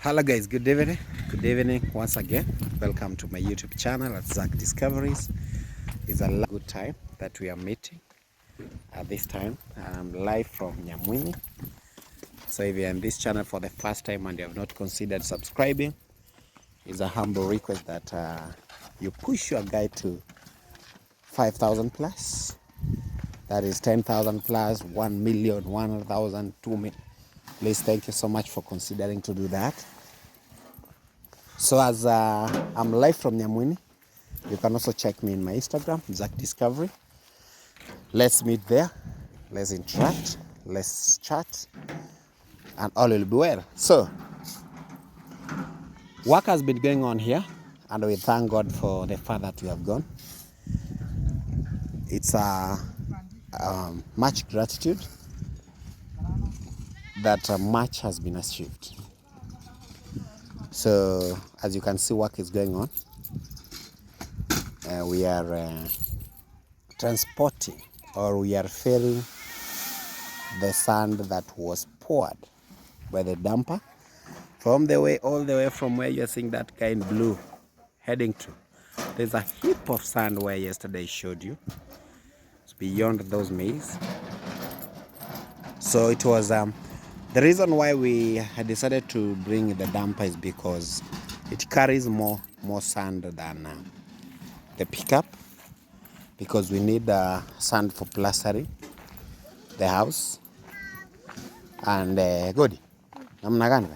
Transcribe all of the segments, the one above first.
Hello guys, good evening once again. Welcome to my YouTube channel at Zach Discoveries. It's a good time that we are meeting at this time. I'm live from Nyamwini. So if you're in this channel for the first time and you have not considered subscribing, it's a humble request that you push your guide to 5,000 plus. That is 10,000 plus, 1 million, 1,000, 2 million. Please, thank you so much for considering to do that. So as I'm live from Nyamwini, you can also check me in my Instagram, Zach Discovery. Let's meet there, let's interact, let's chat, and all will be well. So, work has been going on here, and we thank God for the far that we have gone. It's much gratitude that much has been achieved. So, as you can see, work is going on. We are transporting, or we are ferrying the sand that was poured by the dumper from the way, all the way from where you're seeing that guy in blue heading to. There's a heap of sand where yesterday I showed you. It's beyond those maize. So it was the reason why we had decided to bring the dumper is because it carries more sand than the pickup, because we need sand for plastering the house. And Godi, namna gani?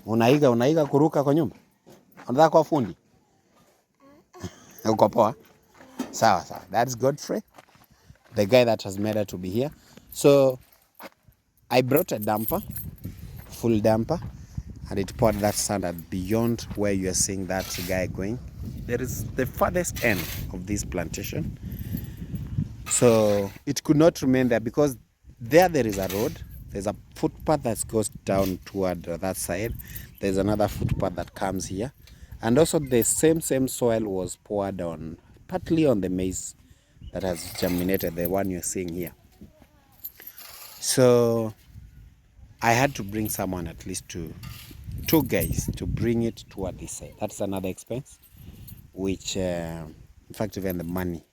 Unaiga kuruka kwa nyumba? Unataka kwa fundi? Uko poa? Sawa. That's Godfrey, the guy that has made it to be here. So I brought a dumper, full dumper, and it poured that sand at beyond where you are seeing that guy going. There is the farthest end of this plantation. So it could not remain there because there is a road. There's a footpath that goes down toward that side. There's another footpath that comes here. And also the same soil was poured on, partly on the maize that has germinated, the one you're seeing here. So I had to bring someone, at least two guys, to bring it toward this side. That's another expense, which in fact even the money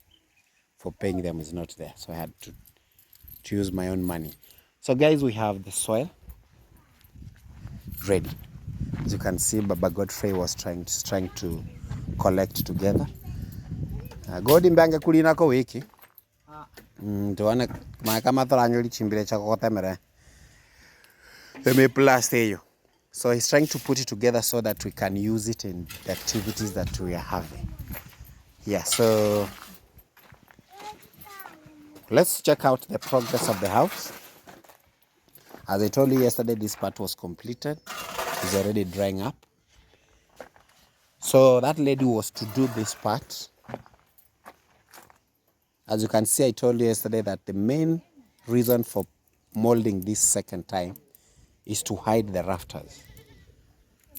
for paying them is not there. So I had to use my own money. So guys, we have the soil ready. As you can see, Baba Godfrey was trying to collect together. Godi mbange kulina ko wiki. Tuone kama tharanyoli chimbire cha kotemere. They plaster you. So he's trying to put it together so that we can use it in the activities that we are having. Yeah, so let's check out the progress of the house. As I told you yesterday, this part was completed. It's already drying up. So that lady was to do this part. As you can see, I told you yesterday that the main reason for molding this second time is to hide the rafters,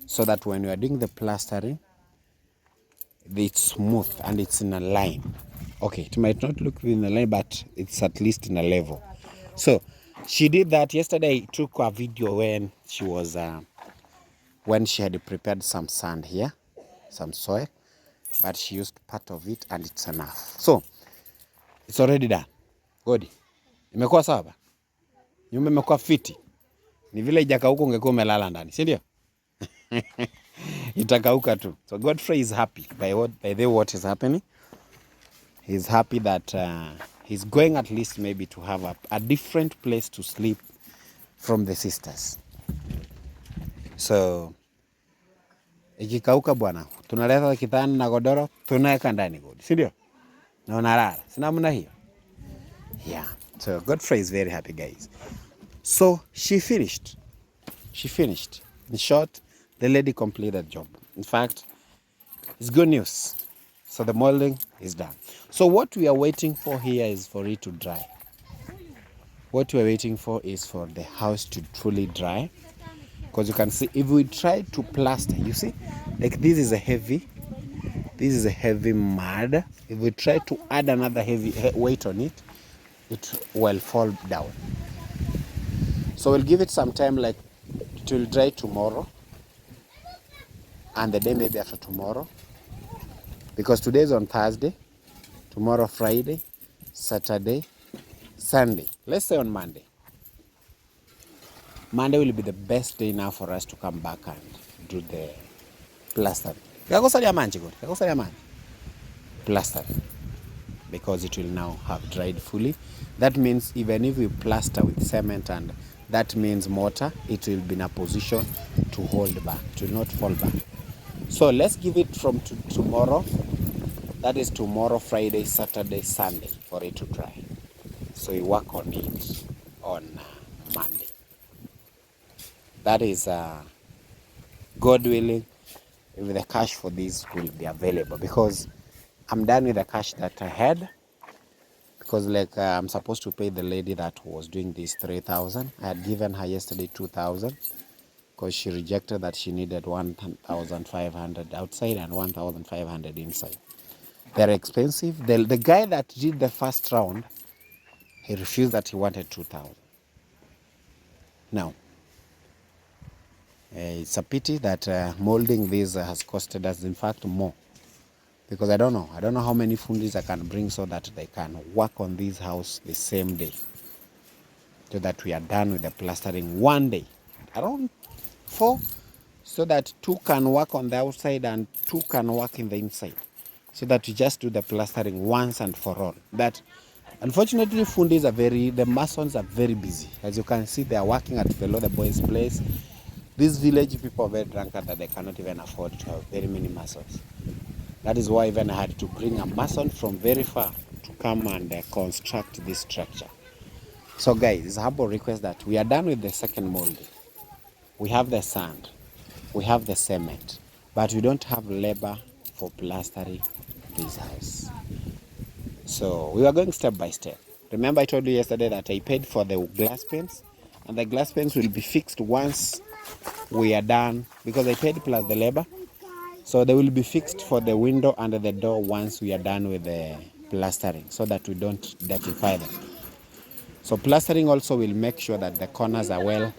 so that when you are doing the plastering, it's smooth and it's in a line. Okay, it might not look in a line, but it's at least in a level. So she did that yesterday. I took a video when she was when she had prepared some sand here, some soil, but she used part of it and it's enough. So it's already done. Godi, imekuwa sawa? Nyumba imekuwa fiti. Ni vile ijakauka ungekuwa umelala ndani, si ndio? Itakauka tu. So Godfrey is happy by what is happening. He's happy that he's going at least maybe to have a different place to sleep from the sisters. So ikikauka bwana, tunaleta kitanda na godoro, tunaweka ndani Godi, si ndio? Na unalala. Si namna hiyo? Yeah. So Godfrey is very happy, guys. So she finished. In short, the lady completed the job. In fact, it's good news. So the molding is done. So what we are waiting for here is for it to dry. What we are waiting for is for the house to truly dry. Because you can see, if we try to plaster, you see, like this is a heavy mud. If we try to add another heavy weight on it, it will fall down. So we'll give it some time, like it will dry tomorrow. and the day maybe after tomorrow, because today is on Thursday, tomorrow Friday, Saturday, Sunday. Let's say on Monday. Monday will be the best day now for us to come back and do the plastering. Plastering. Because it will now have dried fully. That means even if we plaster with cement and that means mortar, it will be in a position to hold back, to not fall back. So let's give it from tomorrow. That is tomorrow, Friday, Saturday, Sunday for it to dry. So we work on it on Monday. That is God willing, if the cash for this will be available, because I'm done with the cash that I had, because like I'm supposed to pay the lady that was doing this 3,000. I had given her yesterday 2,000 because she rejected that she needed 1,500 outside and 1,500 inside. They're expensive. The guy that did the first round, he refused that he wanted 2,000. Now, it's a pity that molding this has costed us, in fact, more. Because I don't know how many fundis I can bring so that they can work on this house the same day. So that we are done with the plastering one day. Around 4. So that 2 can work on the outside and 2 can work in the inside. So that we just do the plastering once and for all. But unfortunately, fundis the masons are very busy. As you can see, they are working at below the boys' place. These village people are very drunkard that they cannot even afford to have very many masons. That is why even I had to bring a mason from very far to come and construct this structure. So guys, it's a humble request that we are done with the second molding. We have the sand, we have the cement, but we don't have labor for plastering this house. So we are going step by step. Remember I told you yesterday that I paid for the glass panes, and the glass panes will be fixed once we are done, because I paid plus the labor. So they will be fixed for the window and the door once we are done with the plastering, so that we don't dirtify them. So plastering also will make sure that the corners are well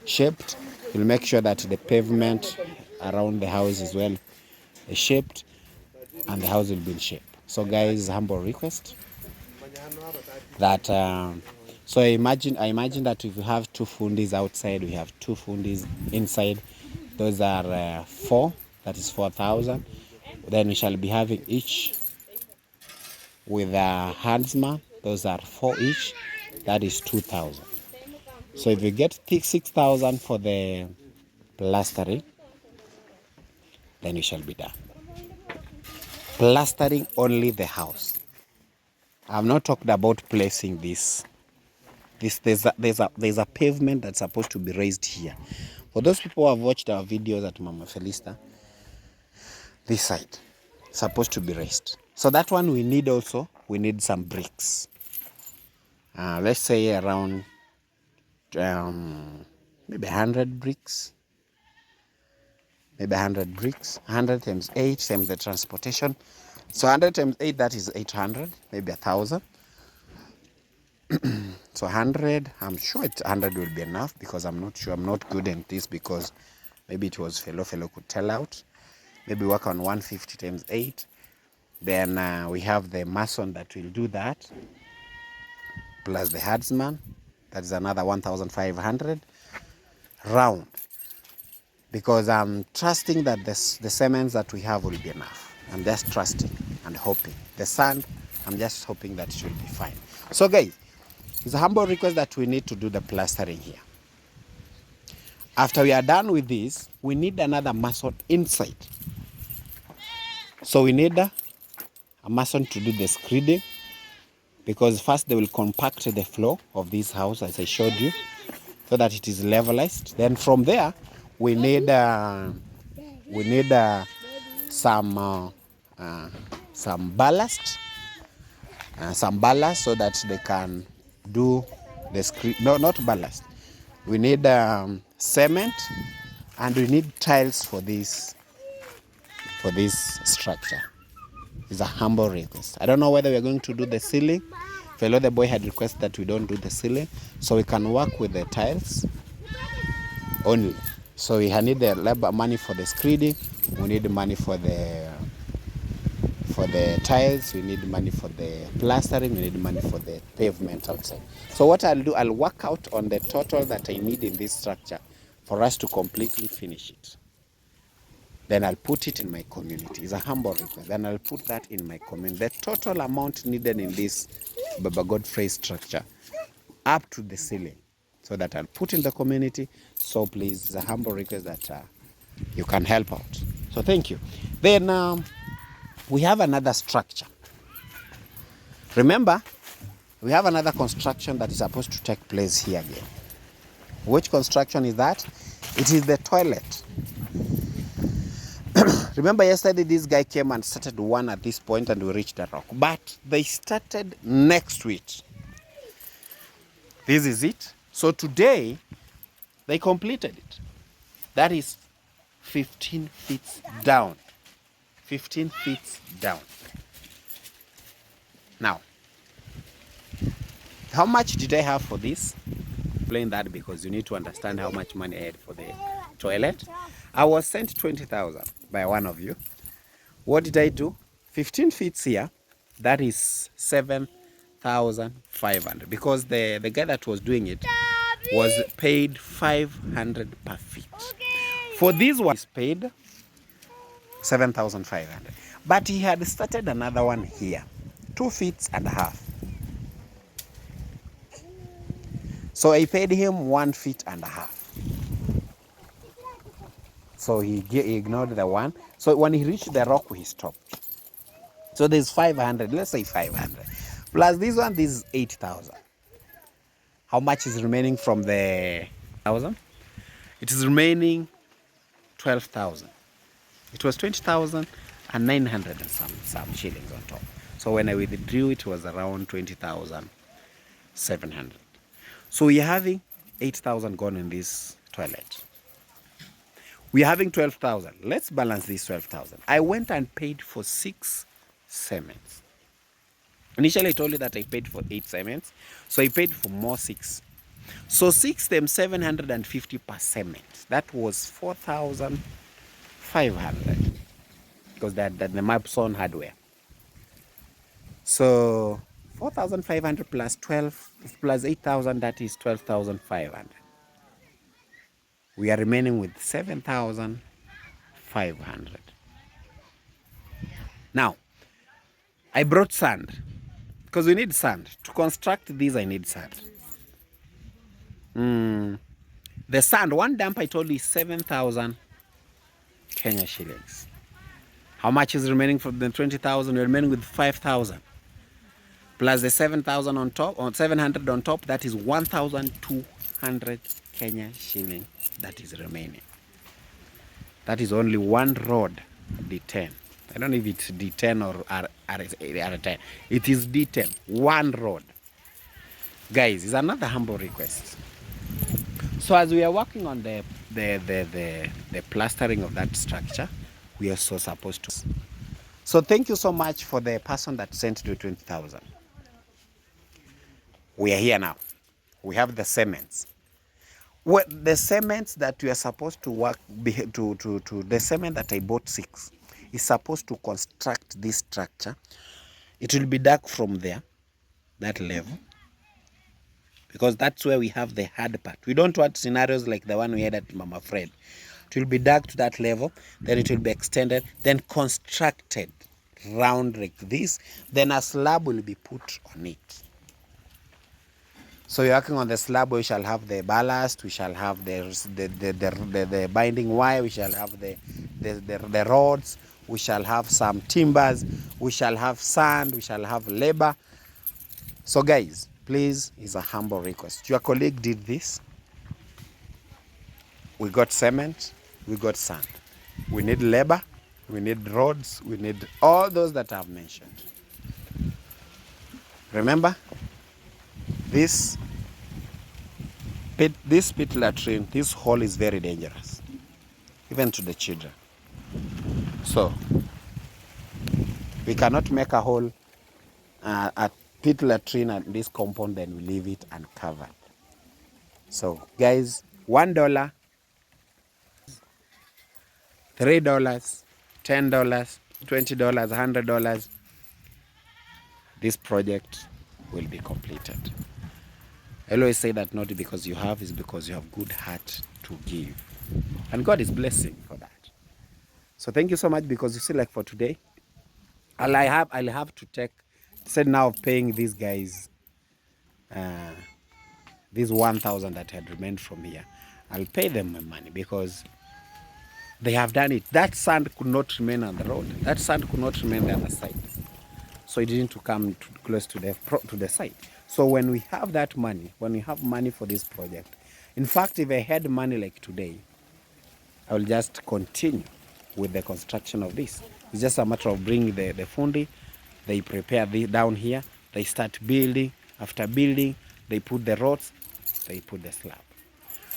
shaped. We'll make sure that the pavement around the house is well shaped and the house will be in shape. So guys, humble request that so I imagine that if we have 2 fundis outside, we have 2 fundis inside. Those are 4, that is 4,000. Then we shall be having each with a handsman. Those are 4 each. That is 2,000. So if you get 6,000 for the plastering, then we shall be done. Plastering only the house. I've not talked about placing this. There's a pavement that's supposed to be raised here. For those people who have watched our videos at Mama Felista, this side supposed to be raised. So that one we need some bricks. Let's say around maybe 100 bricks. Maybe 100 bricks. 100 times 8 times the transportation. So 100 times 8, that is 800. Maybe 1,000. So 100, I'm sure 100 will be enough, because I'm not sure. I'm not good at this, because maybe it was fellow could tell out. Maybe work on 150 times 8. Then we have the mason that will do that, plus the herdsman. That is another 1,500 round, because I'm trusting that the cements that we have will be enough. I'm just trusting and hoping. The sand, I'm just hoping that it will be fine. So guys, it's a humble request that we need to do the plastering here. After we are done with this, we need another mason inside. So we need a mason to do the screeding, because first they will compact the floor of this house, as I showed you, so that it is levelized. Then from there, we need some ballast, so that they can do the screen. No, not ballast. We need cement, and we need tiles for this structure. It's a humble request. I don't know whether we're going to do the ceiling. Fellow the boy had requested that we don't do the ceiling, so we can work with the tiles only. So we need the labor money for the screeding, we need money for the tiles, we need money for the plastering, we need money for the pavement outside. So what I'll do, I'll work out on the total that I need in this structure for us to completely finish it. Then I'll put it in my community. It's a humble request. Then I'll put that in my community. The total amount needed in this Baba Godfrey structure up to the ceiling, so that I'll put in the community. So please, it's a humble request that you can help out. So thank you. Then we have another structure. Remember, we have another construction that is supposed to take place here again. Which construction is that? It is the toilet. Remember yesterday this guy came and started one at this point and we reached the rock. But they started next to it. This is it. So today, they completed it. That is 15 feet down. 15 feet down. Now, how much did I have for this? Explain that because you need to understand how much money I had for the toilet. I was sent 20,000 by one of you. What did I do? 15 feet here, that is 7,500 because the guy that was doing it was paid 500 per feet. For this one, he's paid 7,500. But he had started another one here, 2.5 feet. So I paid him 1.5 feet. So he ignored the one. So when he reached the rock, he stopped. So there's 500, let's say 500. Plus this one, this is 8,000. How much is remaining from the 1,000? It is remaining 12,000. It was 20,900 and some shillings on top. So when I withdrew, it was around 20,700. So we're having 8,000 gone in this toilet. We're having 12,000. Let's balance this 12,000. I went and paid for 6 cements. Initially, I told you that I paid for 8 cements. So I paid for more 6. So 6 times 750 per cement. That was 4,500. Because that the map's on hardware. So 4,500 plus 12 plus 8,000, that is 12,500. We are remaining with 7,500. Now, I brought sand because we need sand. To construct these, I need sand. The sand, one dump I told you is 7,000 Kenya shillings. How much is remaining from the 20,000? We're remaining with 5,000. Plus the 7,000 on top, or 700 on top, that is 1,200 Kenya shilling that is remaining. That is only one road, D10. I don't know if it's D10 or R10. It is D10, one road. Guys, it's another humble request. So as we are working on the plastering of that structure, we are so supposed to. So thank you so much for the person that sent the 20,000. We are here now. We have the cements. Well, the cements that we are supposed to work the cement that I bought 6 is supposed to construct this structure. It will be dug from there, that level, because that's where we have the hard part. We don't want scenarios like the one we had at Mama Fred. It will be dug to that level, then it will be extended, then constructed round like this, then a slab will be put on it. So you're working on the slab, we shall have the ballast, we shall have the binding wire, we shall have the rods, we shall have some timbers, we shall have sand, we shall have labor. So guys, please, it's a humble request. Your colleague did this. We got cement, we got sand. We need labor, we need rods, we need all those that I've mentioned. Remember, this pit latrine, this hole is very dangerous, even to the children. So we cannot make a hole, a pit latrine at this compound, then we leave it uncovered. So guys, $1 $3, $10, $20, $100, this project will be completed. I always say that not because you have, is because you have good heart to give. And God is blessing for that. So thank you so much, because you see, like for today, I'll have to take, instead now of paying these guys this 1,000 that had remained from here, I'll pay them my money because they have done it. That sand could not remain on the road. That sand could not remain on the other side. So it didn't come close to the site. So when we have that money, when we have money for this project, in fact, if I had money like today, I will just continue with the construction of this. It's just a matter of bringing the fundi, they prepare down here, they start building. After building, they put the rods, they put the slab.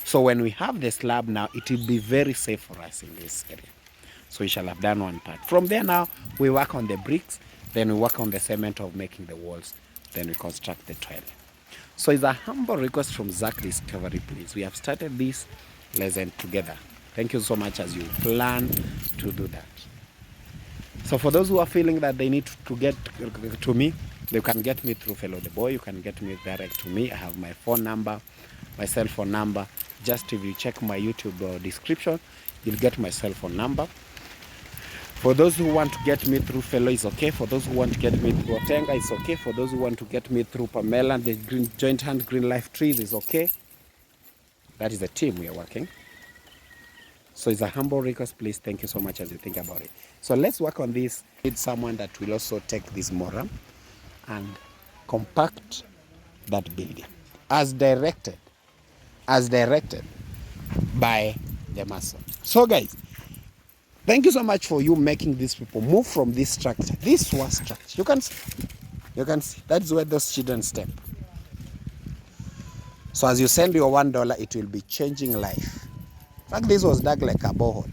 So when we have the slab now, it will be very safe for us in this area. So we shall have done one part. From there now, we work on the bricks, then we work on the cement of making the walls, then we construct the toilet. So it's a humble request from Zach Discovery, please. We have started this lesson together. Thank you so much as you plan to do that. So for those who are feeling that they need to get to me, you can get me through Fellow the Boy. You can get me direct to me. I have my phone number, my cell phone number. Just if you check my YouTube description, you'll get my cell phone number. For those who want to get me through Fellow, it's okay. For those who want to get me through Otenga, it's okay. For those who want to get me through Pamela and the Joint Hand Green Life Trees, it's okay. That is the team we are working. So it's a humble request, please. Thank you so much as you think about it. So let's work on this. Need someone that will also take this moram and compact that building as directed by the mason. So guys, thank you so much for you making these people move from this structure. This was structure. You can see. That's where those children step. So as you send your $1, it will be changing life. In fact, this was dug like a borehole,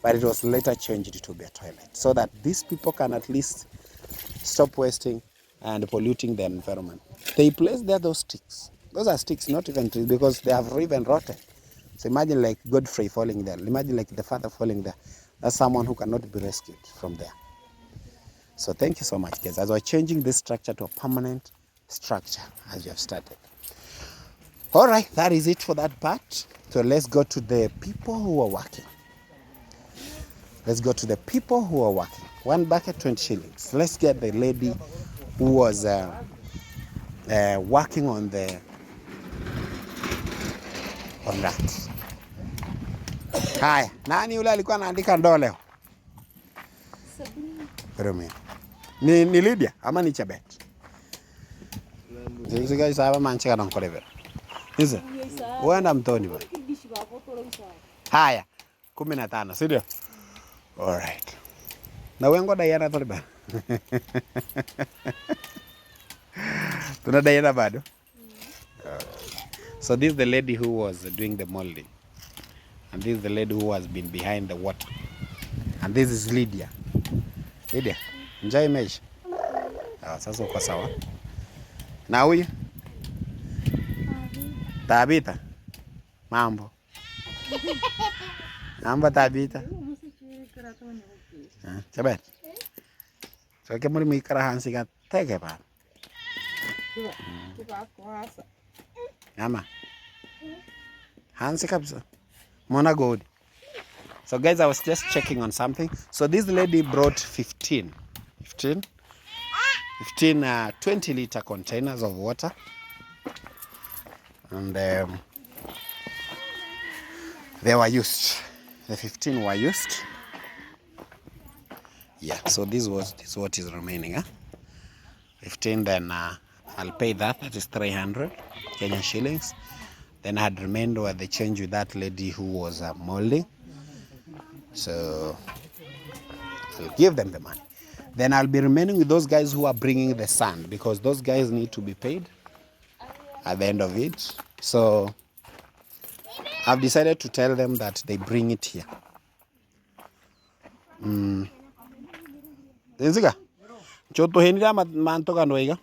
but it was later changed to be a toilet, so that these people can at least stop wasting and polluting the environment. They placed there those sticks. Those are sticks, not even trees, because they have even rotted. So imagine like Godfrey falling there. Imagine like the father falling there. That's someone who cannot be rescued from there. So thank you so much, guys, as we're changing this structure to a permanent structure as you have started. All right, that is it for that part. So let's go to the people who are working. Let's go to the people who are working. 1 bucket, 20 shillings. Let's get the lady who was working on that. Haya, nani yule alikuwa anaandika ndoo leo? Ni Lydia ama ni Chabet? Sisi guys hapa mancheka na kolebe. Hizo. Uenda mtoni bwana. Haya, 15, si ndio? All right. Na wengo Diana toliba. Tuna Diana bado? So this is the lady who was doing the molding. And this is the lady who has been behind the water. And this is Lydia. Lydia, njai mesh. Sasa uko sawa. Na huyu? Tabita. Mambo. Mambo Tabita. Chabet. So ke muri mikara hansi ka tege ba. Ama. Hansi kabisa. Mona good. So guys, I was just checking on something. So this lady brought 15 20-liter containers of water. And they were used. The 15 were used. Yeah, so this is what is remaining. 15, then I'll pay that. That is 300 Kenyan shillings. Then I had remained with the change with that lady who was molding. So I'll give them the money. Then I'll be remaining with those guys who are bringing the sand, because those guys need to be paid at the end of it. So I've decided to tell them that they bring it here. Denziga. Choto henira mantoka noiga.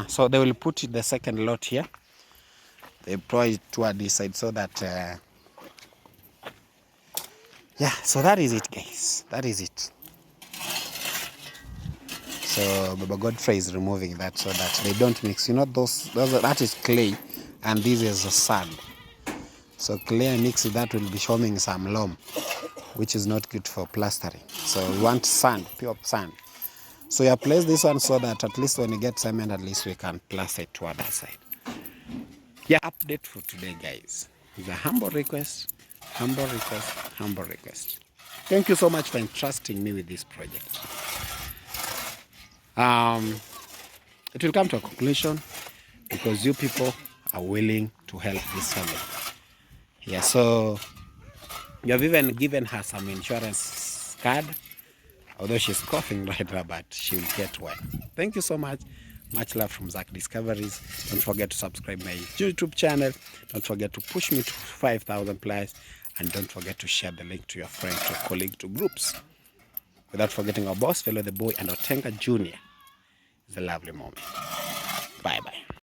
So they will put the second lot here. They probably toward this side so that yeah, so that is it, guys. That is it. So Baba Godfrey is removing that so that they don't mix. You know, that is clay and this is sand. So clay and mix with that will be showing some loam, which is not good for plastering. So we want sand, pure sand. So you place this one so that at least when you get cement, at least we can plaster it to other side. Yeah, update for today, guys. It's a humble request, humble request, humble request. Thank you so much for entrusting me with this project. It will come to a conclusion because you people are willing to help this family. Yeah, so you have even given her some insurance card, although she's coughing right now, but she will get well. Thank you so much. Much love from Zach Discoveries. Don't forget to subscribe my YouTube channel. Don't forget to push me to 5,000 plus. And don't forget to share the link to your friends, to colleagues, to groups. Without forgetting our boss, fellow the boy, and Otenga Jr. It's a lovely moment. Bye-bye.